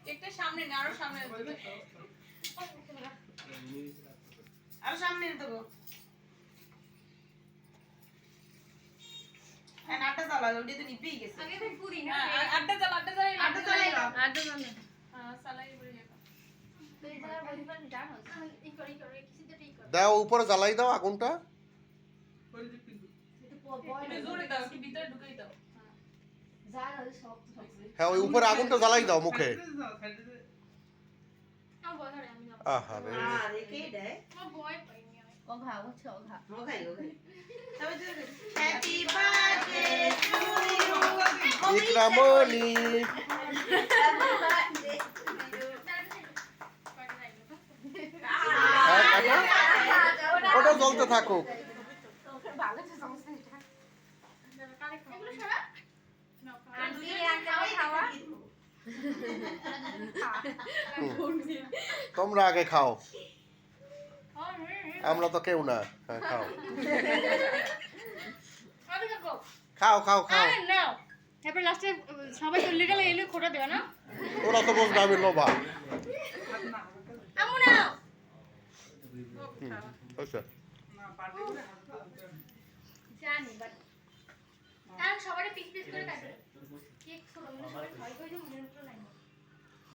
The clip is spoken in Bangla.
কেকটা সামনে না আরো সামনে আরো সামনে নিতে গো হ্যাঁ আটা জ্বালা ওটা তো নিভেই গেছে আগে তো পুরি না আটা জ্বালা হ্যাঁ সালাই বড়ি তো এই জায়গার পরিমাণ ডান হচ্ছে ই করে কিছু তো ঠিক করে দাও উপরে জ্বালাই দাও আগুনটা। এটা জোরে দাও কি ভিতরে ঢুকাই দাও যা না সব সব হ্যাঁ ওই উপরে আগুনটা জ্বালাই দাও মুখে। আমার বয় ধরে আমি না আহারে আরে কে দেয় আমার বয় পাইনি আমি ওঘা হচ্ছে ওঘা ওখাই তবে তো হ্যাপি বার্থডে টু ইউ ইকরামনি ওটা জ্বলতে থাকুক। ভালো তো সমস্যা এটা এগুলো সারা আন্টি একটা খাওয়া তোমরা আগে খাও, আমরা তো কেউ না। হ্যাঁ খাও আমি খাবো খাও খাও খাও। আরে নাও তারপর লাস্টে সবাই চলে গেলে এলে খোটা দেবে না ওরা তো বলবে আমি লোভা। আমু নাও আচ্ছা জানি বাট আর সবারই পিস পিস করে কাটবে কেক ছোট মানে সবাই ভয় করে নিয়ন্ত্রণ নাই